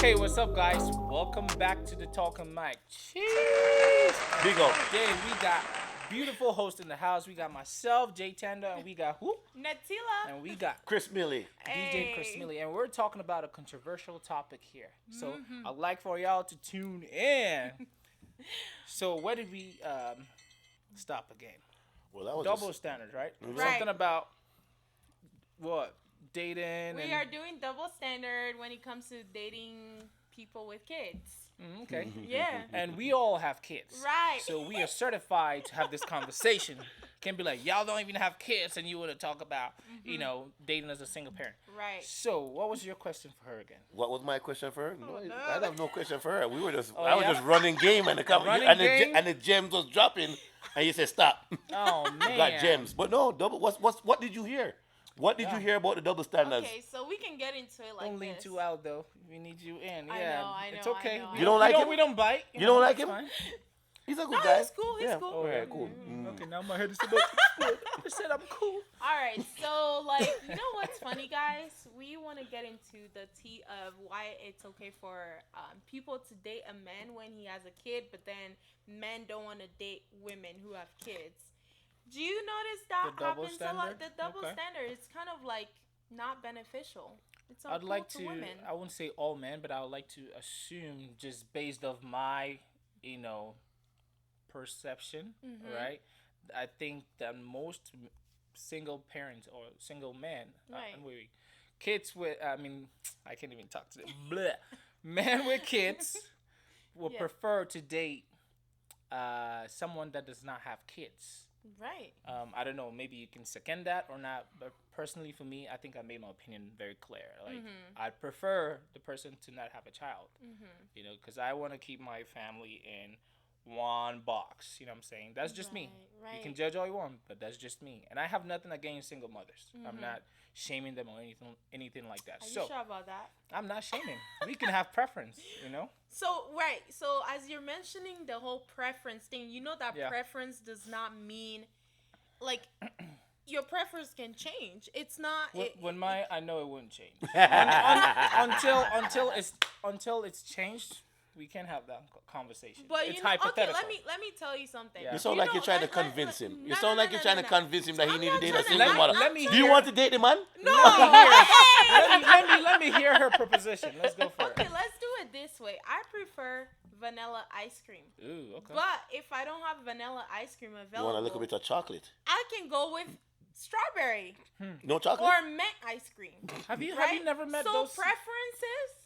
Hey, what's up, guys? Welcome back to the Talking Mic. Cheers! Big up. Today we got beautiful host in the house. We got myself, Jay Tanda, and we got who? Natila. And we got Chris Millie. DJ Chris Millie, and we're talking about a controversial topic here. So I'd like for y'all to tune in. So where did we stop again? Well, that was Double standards, right? Right. Something about what? Dating. We are doing double standard when it comes to dating people with kids. Okay. Yeah. And we all have kids. Right. So we are certified to have this conversation. Can be like, y'all don't even have kids and you want to talk about, dating as a single parent. Right. So what was your question for her again? What was my question for her? No, no. I have no question for her. We were just, Oh, I was yeah? just running game and Running game? the gems was dropping, and you said stop. Oh, man. Got gems, but no double. What did you hear? What did you hear about the double standards? Okay, so we can get into it like Don't leave this. too out, though. We need you in. I Yeah. know, I It's know, okay. I know. You don't like him? We don't bite. You don't like it's him? fine. He's a good No, guy. he's cool. He's Yeah. cool. Oh, yeah, cool. Okay, now my head is about I said I'm cool. All right, so like, you know what's funny, guys? We want to get into the tea of why it's okay for people to date a man when he has a kid, but then men don't want to date women who have kids. Do you notice that The double happens a lot? standard? The double Okay. standard is kind of like not beneficial. It's I'd uncool like to to, women. I wouldn't say all men, but I would like to assume just based off my, perception, Mm-hmm. right? I think that most single parents or single men, Right. kids with, I can't even talk to them. Bleh. Men with kids will Yeah. prefer to date someone that does not have kids. Right. I don't know, maybe you can second that or not, but personally for me, I think I made my opinion very clear. Like, I'd prefer the person to not have a child, because I want to keep my family in one box. You know what I'm saying? That's just me. Right. You can judge all you want, but that's just me. And I have nothing against single mothers. I'm not shaming them or anything like that. Are you So sure about that? I'm not shaming. We can have preference, So, right. So, as you're mentioning the whole preference thing, you know that Yeah. preference does not mean, like, your preference can change. It's not. I know it wouldn't change until it's changed. We can have that conversation. But it's you know, okay, hypothetical. let me tell you something. Yeah. You sound like you're trying to convince him. You sound like you're trying to no. convince him that he I'm need to not date a trying to- single let- mother. let me Do you hear- want to date the man? No. let me hear her proposition. Let's go for Okay, it. let's do it this way. I prefer vanilla ice cream. Ooh, okay. But if I don't have vanilla ice cream You available, want a little bit of chocolate? I can go with strawberry No chocolate? or mint ice cream. Have you Right? never met so those? preferences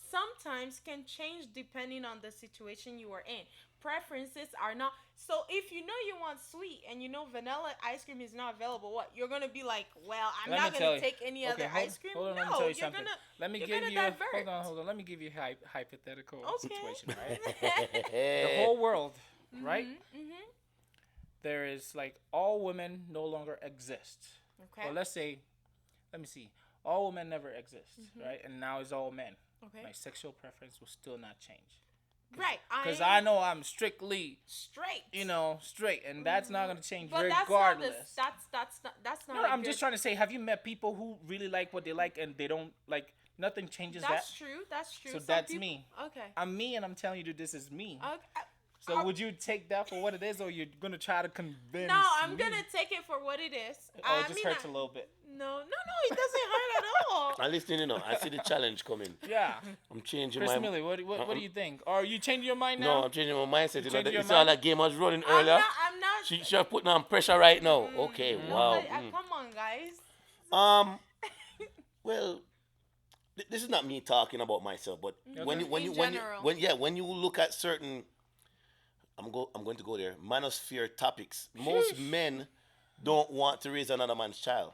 sometimes can change depending on the situation you are in. Preferences are not. So if you know you want sweet and you know vanilla ice cream is not available, what you're gonna be like? Well, I'm Let me not tell gonna you. take any Okay, other ice cream. Hold on, no, let me tell you you're something. gonna. Let me you're give gonna you. divert. Hold on. Let me give you a hypothetical Okay. situation, right? The whole world, right? Mm-hmm. There is like all women no longer exist. Okay. Well, let me see. All women never exist, right? And now it's all men. Okay. My sexual preference will still not change. Right. Because I know I'm strictly, straight. straight, and that's not gonna change But regardless. that's not. No, a I'm good- just trying to say, have you met people who really like what they like and they don't like nothing changes That's that? true. That's true. So Some that's people- me. Okay. I'm me, and I'm telling you that this is me. Okay. So would you take that for what it is, or you're gonna try to convince? No, I'm me? gonna take it for what it is. Oh, it just hurts a little bit. No, it doesn't hurt at all. I'm listening, I see the challenge coming. Yeah. I'm changing Chris my... Millie, what do you think? Are you changing your mind No, now? I'm changing my mindset. You Changing your saw mind? that game I was running I'm earlier? not. She's putting on pressure right now. Okay, wow. Come on, guys. Well, this is not me talking about myself, but when In general. when you look at certain, I'm going to go there, manosphere topics. Most men don't want to raise another man's child.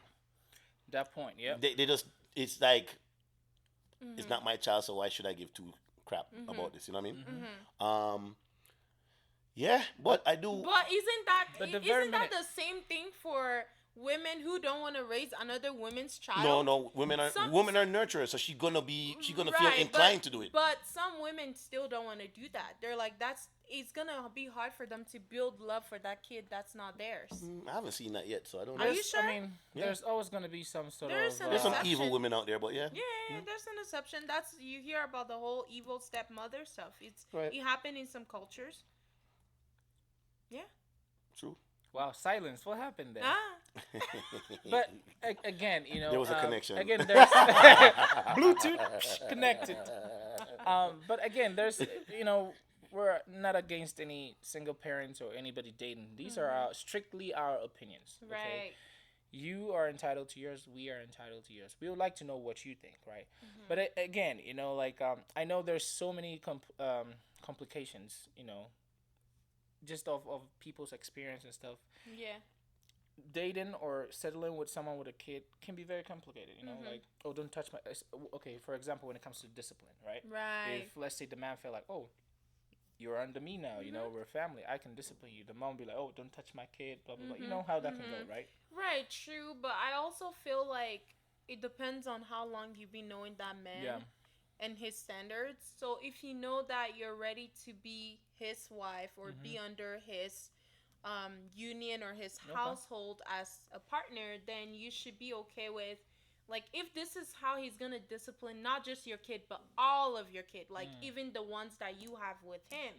That point, yeah. They just, it's like, it's not my child, so why should I give two crap about this? You know what I mean? Yeah, but I do. But But the isn't very that minute- the same thing for women who don't want to raise another woman's child? No, women are nurturers, so she's gonna feel Right, inclined to do it. But some women still don't want to do that. They're like, it's gonna be hard for them to build love for that kid that's not theirs. I haven't seen that yet, so I don't know. Are you sure? I mean, there's always gonna be some sort There's of. an There's some exception. evil women out there, but yeah. Yeah, there's an exception. That's you hear about the whole evil stepmother stuff. Right. It happened in some cultures. Yeah. True. Wow, silence. What happened there? Ah. But again, There was a connection. Again, there's Bluetooth connected. But again, there's we're not against any single parents or anybody dating. These are strictly our opinions. Okay? Right. You are entitled to yours. We are entitled to yours. We would like to know what you think, right? But again, I know there's so many complications, just of people's experience and stuff. Yeah. Dating or settling with someone with a kid can be very complicated. Like, oh, don't touch my. Okay, for example, when it comes to discipline, right? Right. If let's say the man felt like, oh, you're under me now, we're family, I can discipline you. The mom be like, oh, don't touch my kid, blah blah blah. You know how that can go, right? Right. True, but I also feel like it depends on how long you've been knowing that man. Yeah. And his standards. So if you know that you're ready to be his wife or be under his union or his household as a partner, then you should be okay with, like, if this is how he's gonna discipline not just your kid but all of your kid, like even the ones that you have with him,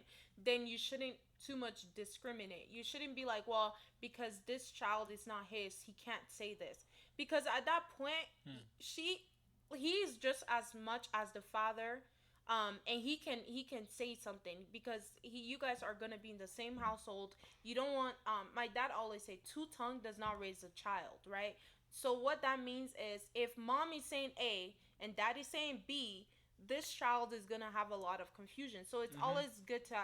then you shouldn't too much discriminate. You shouldn't be like, well, because this child is not his, he can't say this, because at that point he's just as much as the father, and he can say something, because you guys are gonna be in the same household. You don't want my dad always say, two-tongue does not raise a child, right? So what that means is, if mom is saying A and dad is saying B, this child is gonna have a lot of confusion. So it's always good to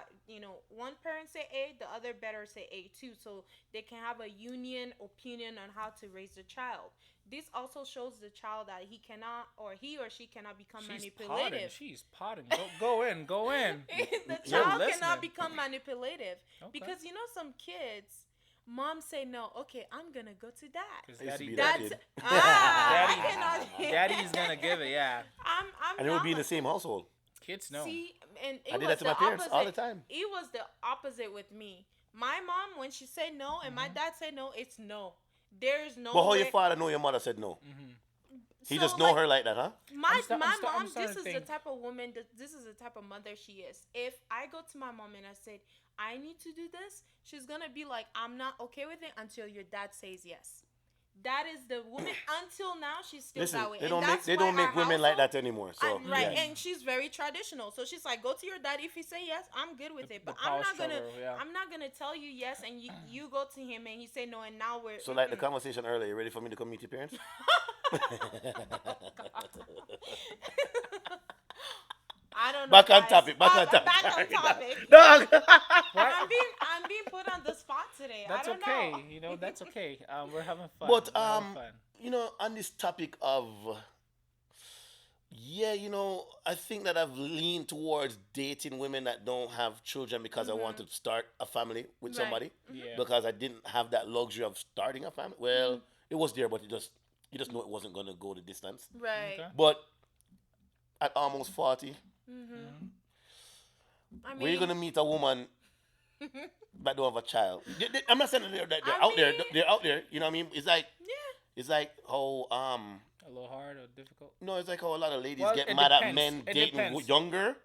one parent say A, the other better say A too, so they can have a union opinion on how to raise the child. This also shows the child that he cannot, or he or she cannot become manipulative. She's potting. Go in. The child cannot become manipulative, because some kids, mom say no. Okay, I'm gonna go to dad. Daddy's gonna give it. Yeah. And it would be in the same household. Kids know. See, and I did that to my parents all the time. It was the opposite with me. My mom, when she said no, and my dad said no, it's no. There's no. But how your father know your mother said no? He just know her like that, huh? My mom, this is the type of woman, this is the type of mother she is. If I go to my mom and I said, I need to do this, she's going to be like, I'm not okay with it until your dad says yes. That is the woman. Until now, she's still that way. They don't make women like that anymore. So right, and she's very traditional. So she's like, go to your dad. If he say yes, I'm good with it. But I'm not gonna tell you yes, and you go to him and he say no, and now we're. So like the conversation earlier, you ready for me to come meet your parents? I don't know. Back on topic. Back on topic. Dog. I'm being put on the spot today. That's I don't okay. know. That's okay. We're having fun. But on this topic of, I think that I've leaned towards dating women that don't have children because I want to start a family with somebody. Yeah. Because I didn't have that luxury of starting a family. Well, it was there, but you just know it wasn't gonna go the distance. Right. Okay. But at almost 40, I mean, where you gonna meet a woman that don't have a child? I'm not saying that they're out there. They're out there. You know what I mean? It's like it's like how a little hard or difficult. No, it's like how a lot of ladies Well, get it mad at depends. men It dating depends. younger.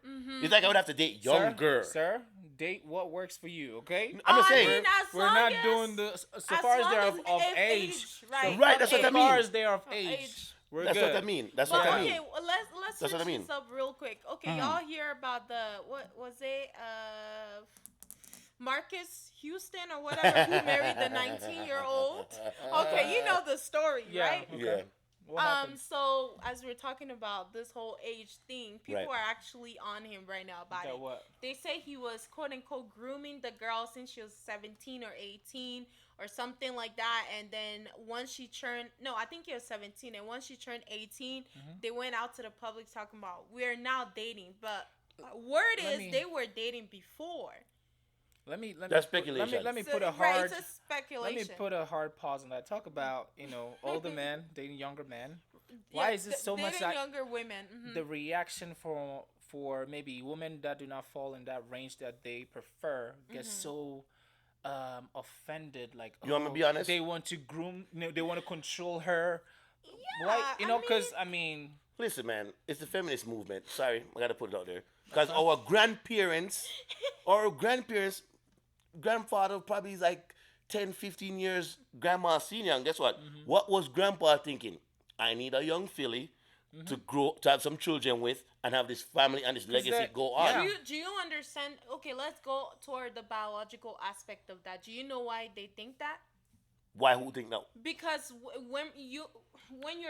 It's like I would have to date younger. Sir, date what works for you, okay? I'm just saying. I mean, We're not doing the so far as they're of age. Right, that's what I As far mean. as they're of age, we're That's good. what I mean. That's Well, what I mean. okay, well, let's That's switch what I mean. this up real quick. Okay, y'all hear about what was it? Marcus Houston or whatever, who married the 19-year-old. Okay, you know the story, right? Okay. Yeah. What happened? So as we're talking about this whole age thing, people Right. are actually on him right now about That it. what? They say he was quote unquote grooming the girl since she was 17 or 18 or something like that, and then once she turned, no, I think he was 17, and once she turned 18, they went out to the public talking about we're now dating, but word is they were dating before. Let me That's speculation. Let me So, put a right, hard it's a speculation. let me put a hard pause on that. Talk about older men dating younger men. Why is it so much dating like younger women? the reaction for maybe women that do not fall in that range that they prefer get so offended, like, You want me to be honest? they want to groom, they want to control her. Yeah, Why? Because Listen, man, it's the feminist movement. Sorry, I gotta put it out there. Because our grandparents, grandfather probably is like 10, 15 years grandma senior. And guess what? What was grandpa thinking? I need a young filly to grow, to have some children with, and have this family and this legacy go on. yeah. Do you understand? Okay, let's go toward the biological aspect of that. Do you know why they think that? Why? Who think that? Because when you're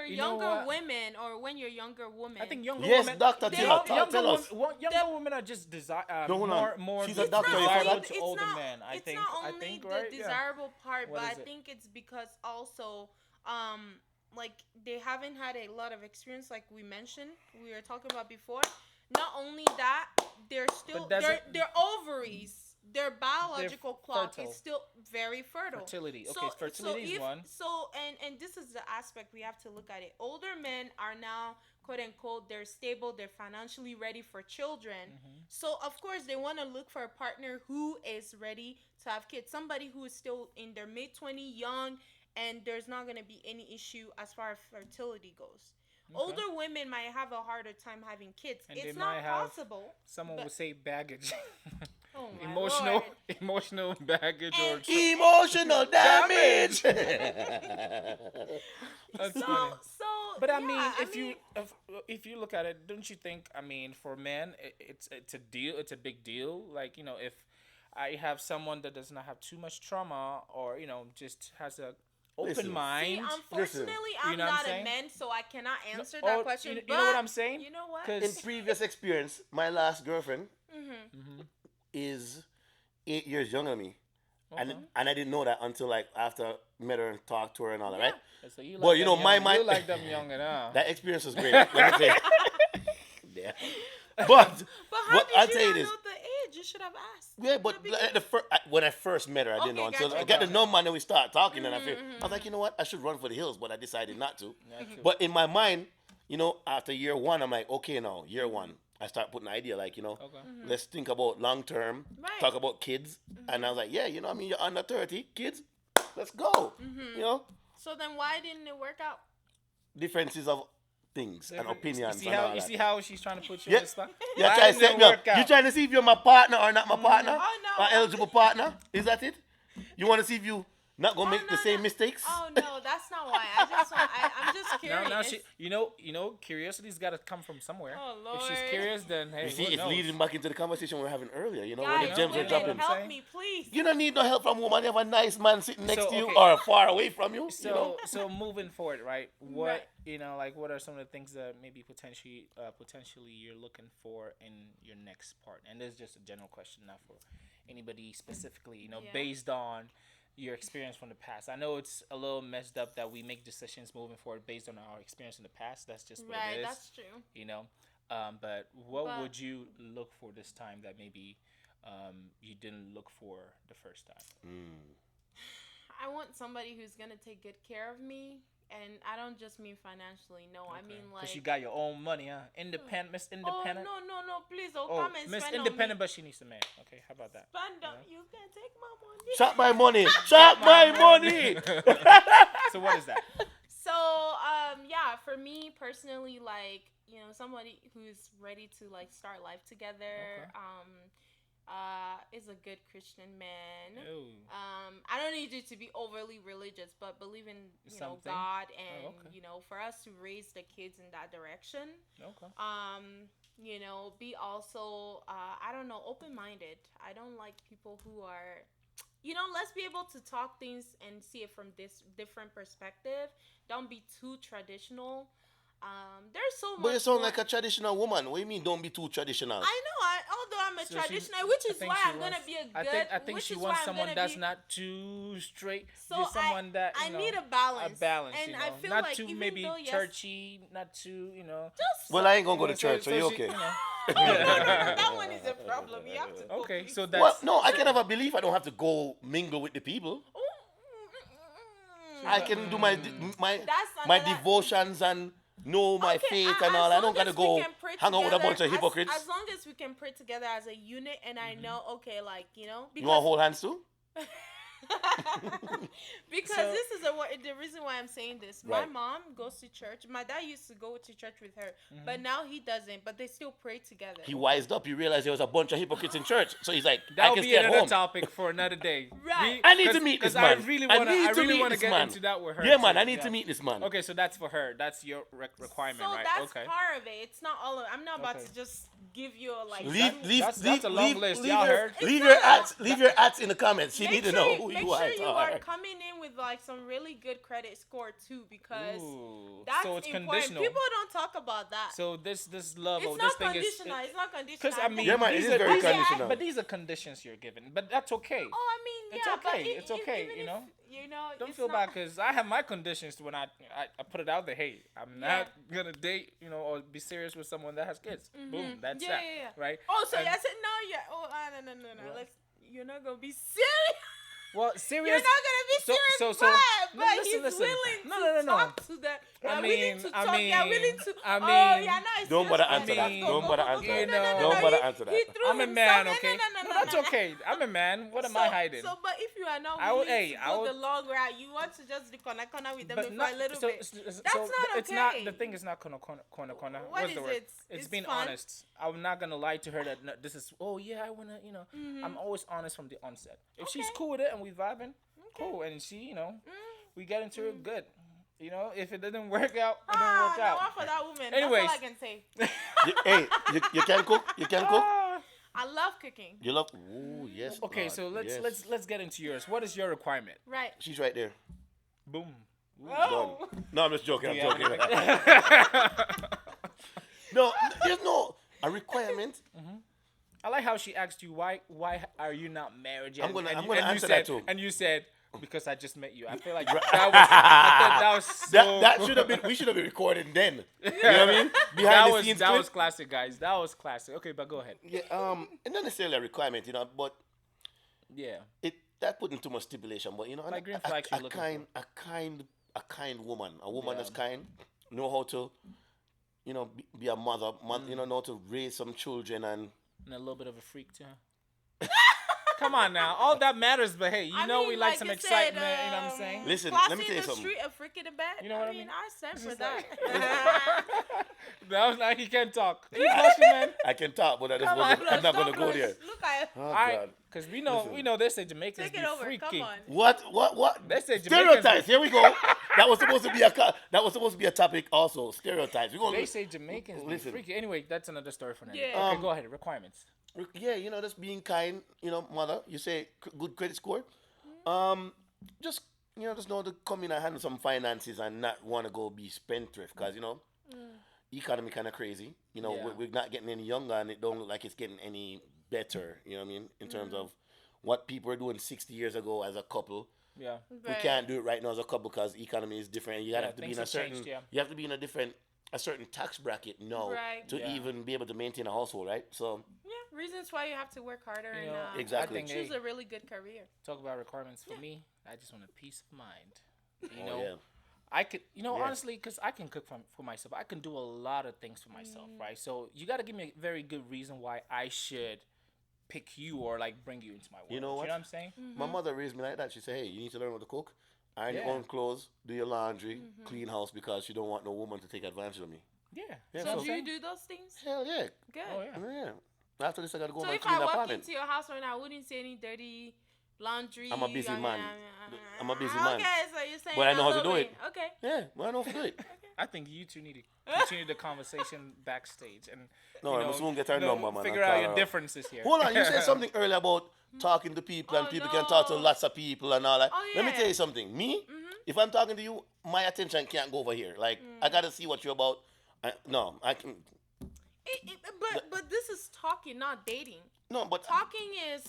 You know younger what? women, or when you're younger women, I think younger Yes, women. Dr. Taylor, tell us. Younger women are just No, hold on. more She's a it's doctor, not you desirable only, forgot? to older men. it's not only the desirable part, What but I is it? think it's because also, like they haven't had a lot of experience, like we mentioned, we were talking about before. Not only that, they're still But doesn't- their ovaries, their biological clock fertile. is still very fertile. Fertility. Okay, fertility is one. So and this is the aspect we have to look at it. Older men are now, quote unquote, they're stable, they're financially ready for children. So of course they want to look for a partner who is ready to have kids. Somebody who is still in their mid-20s, young, and there's not going to be any issue as far as fertility goes. Okay. Older women might have a harder time having kids. And It's they not might have possible. Someone but- would say baggage. Oh my emotional Lord. emotional baggage or And- Emotional damage. That's So, funny. so But I yeah, mean, if you look at it, don't you think? I mean, for men, it's a deal. It's a big deal. Like, if I have someone that does not have too much trauma, or just has a open Listen. mind. See, unfortunately, You I'm know what I'm not a saying? man, so I cannot answer Oh, that question. you but know what I'm saying? You know what? 'Cause- In previous experience, my last girlfriend is 8 years younger than me. And I didn't know that until like after I met her and talked to her and all that, right? So you But, you know, them my young- mind- you like them young enough. That experience was great. Let me say. Yeah. But But how what did I'll you tell you not this. know the age? You should have asked. Yeah, but when I first met her, I didn't know Okay, until I gotcha. got the number and then we started talking, and I was like, you know what, I should run for the hills, but I decided not to. true. But in my mind, after year one, I'm like, okay, now year one, I start putting an idea like, Okay. let's think about long term, Right. talk about kids, and I was like, yeah, I mean, you're under 30, kids, let's go. So then why didn't it work out? Differences of things and opinions. You and all you that. see how she's trying to put you Yeah. on the spot? You're Why trying to didn't set it me up. work out? You trying to see if you're my partner or not my partner? Oh, no. Or eligible partner? Is that it? You want to see if you not gonna make the no, same no. mistakes? Oh no, that's not why. I'm just curious. Now she, curiosity's got to come from somewhere. Oh, If she's Lord. curious, then hey, You see, who it's knows? leading back into the conversation we were having earlier. When Guys, the gems are women, dropping. help Saying? me, please. You don't need no help from a woman. You have a nice man sitting next So, to you okay. or far away from you. So moving forward, right? What what are some of the things that maybe potentially you're looking for in your next part? And this is just a general question, not for anybody specifically. Yeah. Based on your experience from the past. I know it's a little messed up that we make decisions moving forward based on our experience in the past. That's just what Right, it is. that's true. But what But- would you look for this time that maybe you didn't look for the first time? I want somebody who's gonna take good care of me, and I don't just mean financially. No, I mean like. Because you got your own money, huh? Miss Independent. Oh no! Please don't Oh, come and Miss spend Independent, on me. but she needs a man. Okay, how about that? Spend on you can take my money. Chop my money. Chop my money. So what is that? So yeah, for me personally, like somebody who's ready to like start life together. Okay. Is a good Christian man. Ooh. I don't need you to be overly religious, but believe in Something. God, and okay. for us to raise the kids in that direction. Okay. Be also I don't know, open-minded. I don't like people who are let's be able to talk things and see it from this different perspective. Don't be too traditional. There's so much. But you sound more- like a traditional woman. What do you mean don't be too traditional? I know. Although I'm a So traditional, which I is think why she I'm gonna wants- be a good. I think which she is wants why I'm someone gonna that's be, not too straight. So just someone that I need a balance. A balance, and I feel not like too even maybe though, yes, churchy, not too just Well, I ain't gonna go to So- church, so you she- okay? that one is a problem. You have to. Go Okay, please. so that's Well, no, I can have a belief. I don't have to go mingle with the people. I can do my That's my another- devotions and know my faith and all. I don't gotta go hang out with a bunch of hypocrites. As long as we can pray together as a unit, and I know, okay, like, You want to hold hands too? Because So- this is the reason why I'm saying this. My Right. mom goes to church. My dad used to go to church with her, but now he doesn't. But they still pray together. He wised up. He realized there was a bunch of hypocrites in church. So he's like, I That'll can be stay at another home. topic for another day. Right. I need to meet this man. I really want to this get man. into that with her. Yeah, man. too. I need to meet this man. Okay, so that's for her. That's your requirement, So right? that's Okay. part of it. It's not all of it. I'm not about Okay. to just give you a like. That's a long list. Y'all heard? Leave your ads in the comments. You need to know who make you sure are. you are coming in with like some really good credit score too, because Ooh. that's So it's important. conditional. People don't talk about that. So this love It's or not this thing conditional. is It's not conditional. because I mean Yeah, man, it these is are very these are- conditional. but these are conditions you're given. But that's okay. Oh, I mean, It's yeah, okay. but It's okay, even you know? Don't it's feel not- bad because I have my conditions when I put it out there. Hey, I'm not gonna date, or be serious with someone that has kids. Boom, that's Yeah, that, yeah, yeah. right? Oh, so And- I said no, yeah. Oh, no. What? You're not gonna be serious. Well, You're serious. not gonna be So- serious, so- so- but no, he's listen. willing No, to no, no, no. talk to that. I Willing mean- to I talk. Yeah, mean- willing to. I Oh, mean- yeah, no, it's Don't bother serious. answer that. Let's go, Don't go, bother go, answer go. that. No, Don't no, bother he- answer that. he threw I'm a himself- man, no, okay? no, no, No, no, that's no, no. okay. I'm a man. What am I hiding? So, but if you are not I would- willing hey, to I go would- the long route, you want to just do corner with them But for not, a little so, bit. so That's so not it's not okay. the thing is not corner. What What's is the word? it? It's It's being fun. honest. I'm not gonna lie to her that no, this is. Oh yeah, I wanna. I'm always honest from the onset. If she's Okay. cool with it and we vibing, cool. And she, we get into it good. If it didn't work out, it didn't work no, out. one for that woman. Anyways. That's all I can say. You can cook. You can cook. Ah. I love cooking. You love. Ooh, yes. Okay, God, so yes. let's get into yours. What is your requirement? Right. She's right there. Boom. Oh. Done. No, I'm just joking. I'm Yeah. joking. No, there's no a requirement. I like how she asked you why are you not married yet? I'm gonna and answer you that said, too. And you said because I just met you. I feel like I thought that was so. That should have been. We should have been recording then. You know what I mean? Behind the scenes. that clip. was classic, guys. That was classic. Okay, but go ahead. Yeah. It's not necessarily a requirement, but Yeah. that putting too much stipulation. But Like green flags you're looking a kind woman, a woman Yeah. that's kind, know how to, be a mother, know how to raise some children and. And a little bit of a freak too. Come on now, all that matters. But hey, I we mean, like like some you excitement. said, you know what I'm saying? Listen, Classy let me tell you in the something. street, a freak in the bed. You know what I mean? I stand for It's that. That was like he can't talk. You blushing, man. I can talk, but Come on, I'm not gonna Stop go blush. there. Look at Oh, All right, God. because Listen. we know they say Jamaicans Take be it over. freaky. Come on. What? They say Jamaicans Stereotypes. Here we go. That was supposed to be a topic also. Stereotypes. We're gonna They say Jamaicans be Listen. freaky. Anyway, that's another story for another. Yeah. Okay, go ahead. Requirements. Yeah, just being kind, mother. You say good credit score. Just just know to come in and handle some finances and not want to go be spendthrift because economy kind of crazy. Yeah. We're not getting any younger and it don't look like it's getting any better. You know what I mean? In terms of what people were doing 60 years ago as a couple. Yeah. We can't do it right now as a couple because economy is different. You gotta have to be things in a have certain. changed, yeah. You have to be in a certain tax bracket now Right. to Yeah. even be able to maintain a household, right? So Yeah, reasons why you have to work harder You and know, Exactly. I think, choose hey, a really good career. talk about requirements for me. I just want a peace of mind. You oh, know, yeah. I could, Yeah. honestly, because I can cook for myself. I can do a lot of things for myself, right? So you got to give me a very good reason why I should pick you or like bring you into my world. You know what? You know what I'm saying? My mother raised me like that. She said, "Hey, you need to learn how to cook, iron your Yeah. own clothes, do your laundry, clean house because she don't want no woman to take advantage of me." Yeah. Yeah, So so- do you do those things? Hell yeah, Good. Oh yeah. yeah. After this, I gotta go So home and if clean I the walk apartment. into your house right now, I wouldn't see any dirty laundry. I'm a busy man. I'm a busy man. Okay, so you're saying But I know how to a do little it. bit. Okay. Yeah, well, I know how to do it. I think you two need to continue the conversation backstage and No, you I'm know, soon get her number, man. Figure I'll out call your her. differences here. Hold on, you said something earlier about talking to people and Oh, people can talk to no. lots of people and all that. Oh, Let me yeah. tell you something. Me, if I'm talking to you, my attention can't go over here. Like I gotta see what you're about. I can. But this is talking, not dating. No, but Talking is.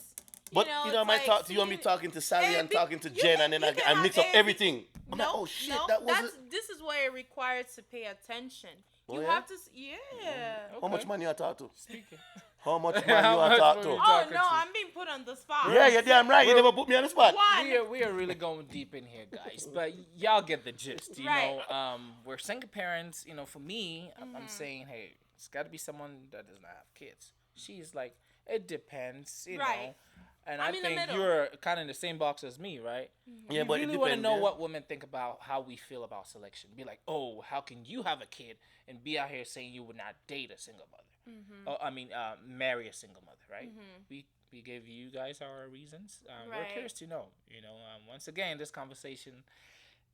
But know, I it's might like talk to you and me seeing- talking to Sally Eh, and be- talking to you Jen can- and then you I can mix have up a- everything. I'm like, No, oh shit, no, that wasn't. this is where it requires to pay attention. Oh, You yeah? have to, yeah. How much money I talk to? Speaking. How much money you How want to much talk money to? you Oh talking no, to? I'm being put on the spot. Yeah, you're damn right. You never put me on the spot. One. We are really going deep in here, guys. But y'all get the gist, you Right. know. We're single parents. You know, for me, I'm saying, hey, it's got to be someone that does not have kids. She's like, it depends, you Right. know. And I'm I in the think middle. you're kind of in the same box as me, right? Yeah, You but really it want to depends. know Yeah. what women think about how we feel about selection. Be like, oh, how can you have a kid and be out here saying you would not date a single mother? Marry a single mother, right? We gave you guys our reasons. We're Right. curious to know. You know, once again, this conversation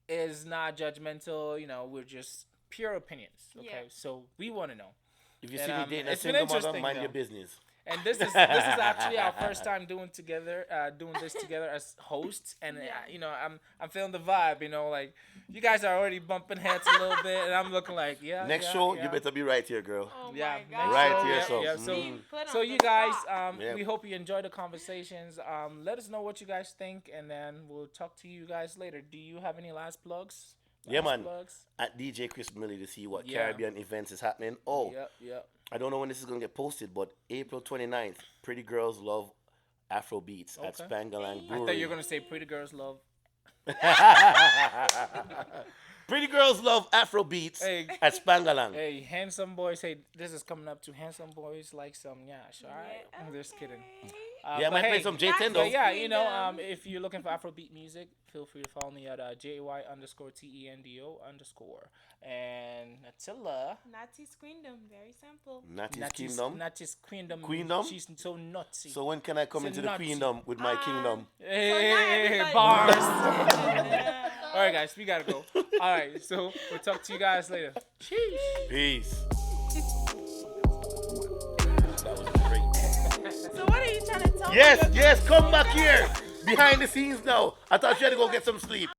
is not judgmental. You know, we're just pure opinions. Okay, Yeah. so we want to know. If you And, see me dating a it's been single mother, interesting, mind your though. business. And this is actually our first time doing this together as hosts, and Yeah. you know, I'm feeling the vibe. You know, like you guys are already bumping heads a little bit, and I'm looking like, Next yeah, show, yeah. you better be right here, girl. Oh Yeah, my next god. Right show, here, yeah, so. yeah, so Being put so on you the guys, spot. Yeah. we hope you enjoy the conversations. Let us know what you guys think, and then we'll talk to you guys later. Do you have any last plugs? Yeah, Last man. Plugs? At DJ Chris Millie to see what Yeah. Caribbean events is happening. Oh, Yep. I don't know when this is going to get posted, but April 29th, Pretty Girls Love Afro Beats at Okay. Spangalang I Brewery. thought you were gonna say Pretty Girls Love. Pretty Girls Love Afro Beats Hey. at Spangalang. Hey, handsome boys. Hey, this is coming up to handsome boys like some yash. All right, Yeah, I'm just kidding. okay. Yeah, I But might play hey, some That's J10 But though. yeah, you know, Freedom. if you're looking for Afrobeat music, feel free to follow me at JAY_TENDO_. And Attila. Natty's Queendom, very simple. Natty's Kingdom. Natty's Queendom. Queendom? She's so nutty. So when can I come So into the nutsy. Queendom with my kingdom? Hey, everybody- bars. Yeah. All right, guys, we gotta go. All right, so we'll talk to you guys later. Peace. So what are you trying to tell me? Yes, come back here. Behind the scenes now. I thought you had to go get some sleep.